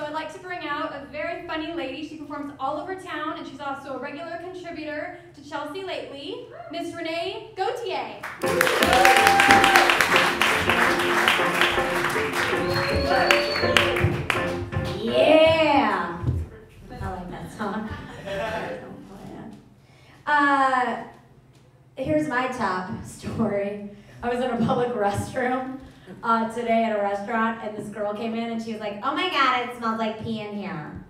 I'd like to bring out a very funny lady. She performs all over town, and she's also a regular contributor to Chelsea lately, Miss Renee Gauthier. Yeah! I like that song. Here's my top story. I was in a public restroom today at a restaurant, and this girl came in and she was like, "Oh my God, it smells like pee in here.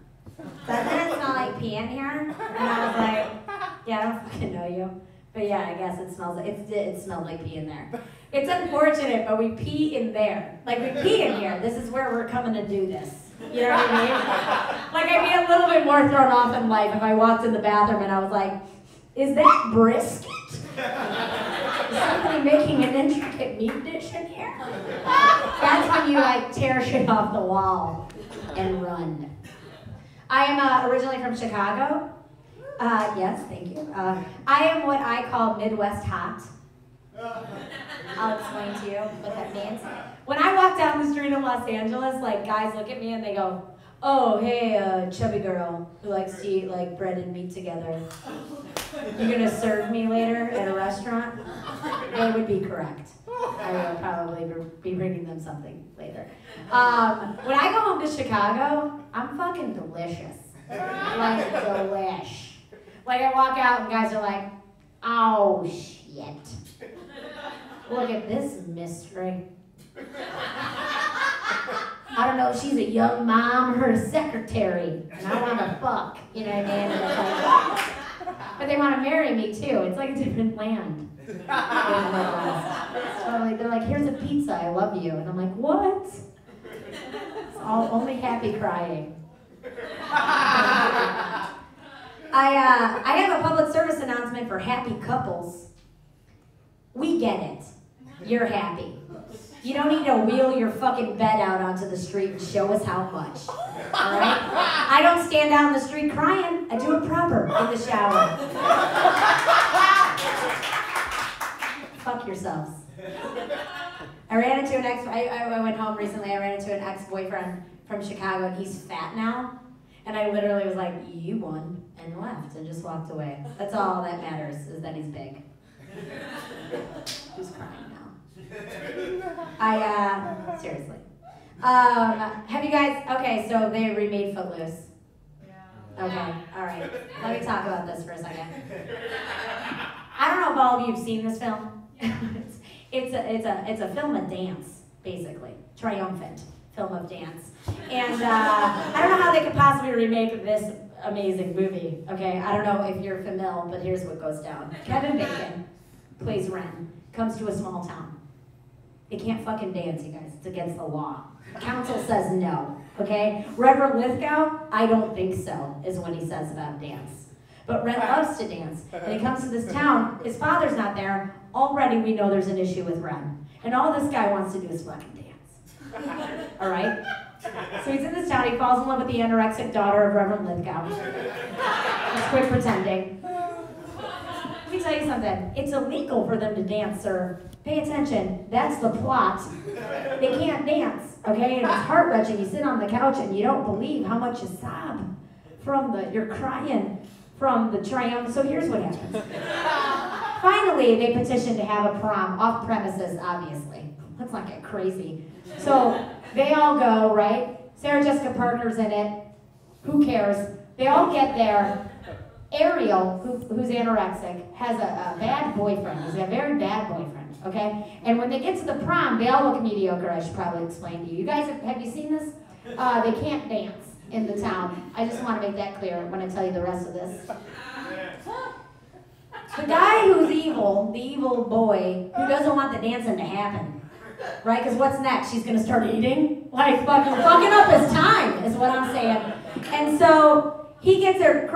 Doesn't it smell like pee in here?" And I was like, "Yeah, I don't fucking know you. But yeah, I guess it smells like, it smelled like pee in there." It's unfortunate, but we pee in there. Like, we pee in here. This is where we're coming to do this. You know what I mean? Like, I'd be a little bit more thrown off in life if I walked in the bathroom and I was like, "Is that brisket? Is somebody making an intricate meat dish in here?" That's when you, like, tear shit off the wall and run. I am originally from Chicago. Yes, thank you. I am what I call Midwest hot. I'll explain to you what that means. When I walk down the street in Los Angeles, like, guys look at me and they go, "Oh, hey, chubby girl who likes to eat, like, bread and meat together. You gonna serve me later at a restaurant?" They would be correct. I will probably be bringing them something later. When I go home to Chicago, I'm fucking delicious. Like, delish. Like, I walk out and guys are like, "Oh, shit. Look at this mystery. I don't know if she's a young mom or a secretary, and I want to fuck." You know what I mean? And it's like, but they want to marry me too. It's like a different land. So they're like, "Here's a pizza, I love you." And I'm like, "What?" It's all only happy crying. I have a public service announcement for happy couples. We get it. You're happy. You don't need to wheel your fucking bed out onto the street and show us how much. Alright? I don't stand out in the street crying. I do it proper in the shower. Fuck yourselves. I ran into an I went home recently, I ran into an ex-boyfriend from Chicago, and he's fat now. And I literally was like, "You won," and left and just walked away. That's all that matters, is that he's big. Who's crying now? Seriously. Have you guys, okay, so they remade Footloose. Yeah. Okay, all right. Let me talk about this for a second. I don't know if all of you have seen this film. It's a film of dance, basically. Triumphant film of dance. And I don't know how they could possibly remake this amazing movie, okay? I don't know if you're familiar, but here's what goes down. Kevin Bacon plays Ren, comes to a small town. They can't fucking dance, you guys. It's against the law. Council says no, okay? Reverend Lithgow, "I don't think so," is what he says about dance. But Ren loves to dance, and he comes to this town. His father's not there. Already we know there's an issue with Ren. And all this guy wants to do is fucking dance. All right? So he's in this town. He falls in love with the anorexic daughter of Reverend Lithgow. Let's quit pretending. Let me tell you something. It's illegal for them to dance, sir. Pay attention. That's the plot. They can't dance, okay? And it's heart-wrenching. You sit on the couch and you don't believe how much you sob you're crying from the triumph. So here's what happens. Finally, they petition to have a prom, off premises, obviously. Let's not get crazy. So they all go, right? Sarah Jessica Parker's in it. Who cares? They all get there. Ariel, who's anorexic, has a bad boyfriend. He's a very bad boyfriend, okay? And when they get to the prom, they all look mediocre. I should probably explain to you. You guys, have you seen this? They can't dance in the town. I just want to make that clear when I tell you the rest of this. The guy who's evil, the evil boy, who doesn't want the dancing to happen, right? Because what's next? She's going to start eating? Like, fucking up his time, is what I'm saying. And so he gets there,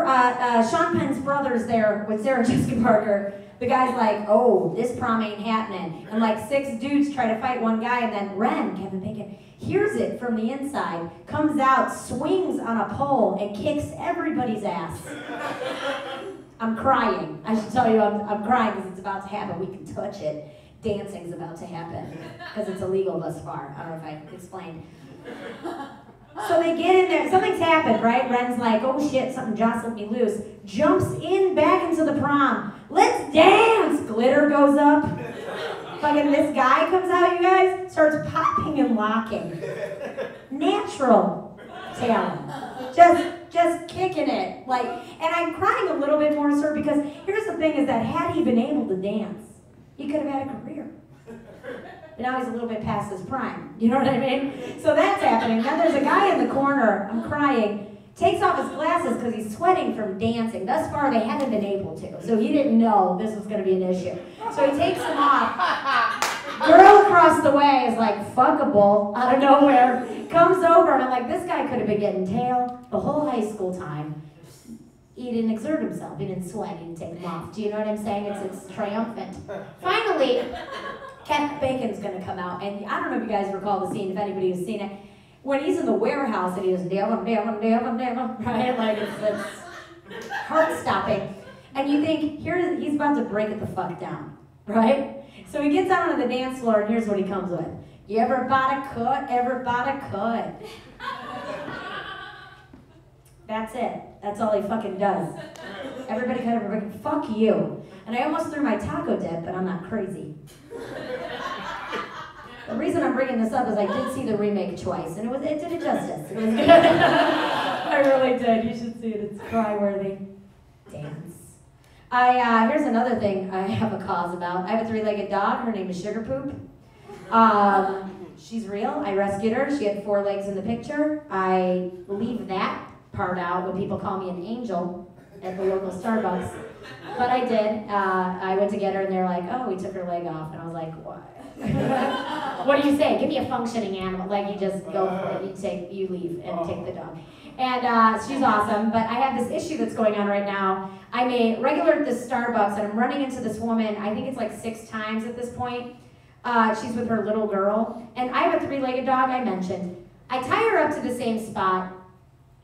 Sean Penn's brother's there with Sarah Jessica Parker. The guy's like, "Oh, this prom ain't happening." And like 6 dudes try to fight one guy, and then Ren, Kevin Bacon, hears it from the inside, comes out, swings on a pole, and kicks everybody's ass. I'm crying. I should tell you I'm crying because it's about to happen. We can touch it. Dancing's about to happen because it's illegal thus far. I don't know if I explained. So they get in there, something's happened, right? Ren's like, oh shit, something jostled me loose. Jumps in back into the prom. Let's dance! Glitter goes up. Fucking this guy comes out, you guys, starts popping and locking. Natural talent. Just kicking it. Like, and I'm crying a little bit more, sir, because here's the thing is that had he been able to dance, he could have had a career. But now he's a little bit past his prime. You know what I mean? So that's happening. Then there's a guy in the corner, I'm crying, takes off his glasses because he's sweating from dancing. Thus far, they haven't been able to. So he didn't know this was going to be an issue. So he takes them off. Girl across the way is like, fuckable, out of nowhere. Comes over, and I'm like, this guy could have been getting tail the whole high school time. He didn't exert himself. He didn't sweat. He didn't take them off. Do you know what I'm saying? It's triumphant. Finally, Kevin Bacon's going to come out. And I don't know if you guys recall the scene, if anybody has seen it. When he's in the warehouse and he goes, right? Like, it's heart-stopping. And you think, he's about to break it the fuck down, right? So he gets out on the dance floor, and here's what he comes with. Everybody cut, everybody cut. That's it. That's all he fucking does. Everybody cut, everybody, fuck you. And I almost threw my taco dip, but I'm not crazy. The reason I'm bringing this up is I did see the remake twice, and it did it justice. It was good. I really did. You should see it. It's cry-worthy. Dance. Here's another thing I have a cause about. I have a 3-legged dog. Her name is Sugar Poop. She's real. I rescued her. She had 4 legs in the picture. I leave that part out when people call me an angel at the local Starbucks. But I did. I went to get her, and they're like, oh, we took her leg off. And I was like, what? What do you say? Give me a functioning animal. Like, you just go for it. You leave and take the dog. And she's awesome. But I have this issue that's going on right now. I'm a regular at this Starbucks, and I'm running into this woman. I think it's like 6 times at this point. She's with her little girl. And I have a 3-legged dog, I mentioned. I tie her up to the same spot.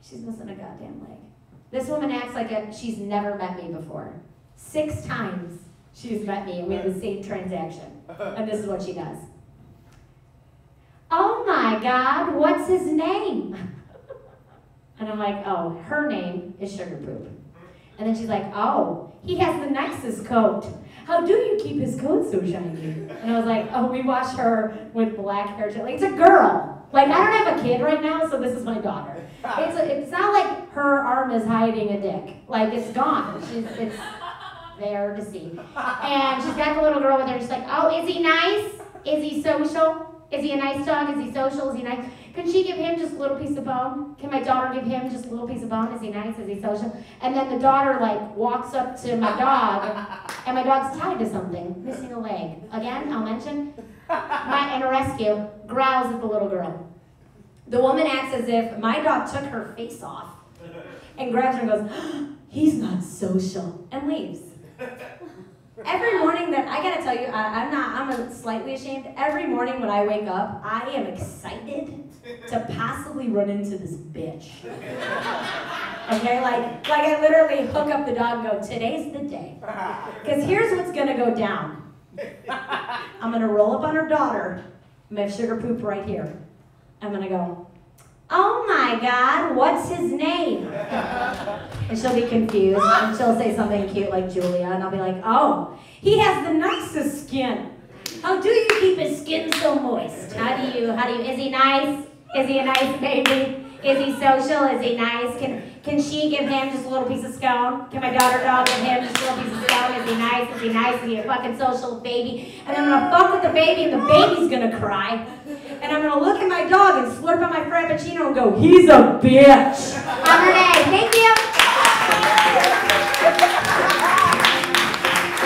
She's missing a goddamn leg. This woman acts like she's never met me before. 6 times she's met me, and we have the same transaction. And this is what she does. Oh my God, what's his name? And I'm like, oh, her name is Sugar Poop. And then she's like, oh, he has the nicest coat. How do you keep his coat so shiny? And I was like, oh, we wash her with black hair. Like, it's a girl. Like, I don't have a kid right now, so this is my daughter. It's not like her arm is hiding a dick. Like, it's gone. It's there to see. And she's got the little girl with her. She's like, oh, is he nice? Is he social? Is he a nice dog? Is he social? Is he nice? Can she give him just a little piece of bone? Can my daughter give him just a little piece of bone? Is he nice? Is he social? And then the daughter, like, walks up to my dog, and my dog's tied to something, missing a leg. Again, I'll mention, in a rescue, growls at the little girl. The woman acts as if my dog took her face off and grabs her and goes, he's not social, and leaves. Every morning that, I gotta tell you, I'm slightly ashamed. Every morning when I wake up, I am excited to possibly run into this bitch. Okay, like I literally hook up the dog and go, today's the day. Because here's what's gonna go down. I'm gonna roll up on her daughter. I'm gonna have Sugar Poop right here. I'm gonna go, oh my God, what's his name? And she'll be confused, and she'll say something cute like Julia, and I'll be like, oh, he has the nicest skin. How do you keep his skin so moist? How do you, is he nice? Is he a nice baby? Is he social? Is he nice? Can she give him just a little piece of scone? Can my daughter dog give him just a little piece of scone? Is he nice? Is he nice? Is he a fucking social baby? And I'm gonna fuck with the baby, and the baby's gonna cry. And I'm gonna look at my dog and slurp on my Frappuccino and go, he's a bitch. I'm Renee. Thank you.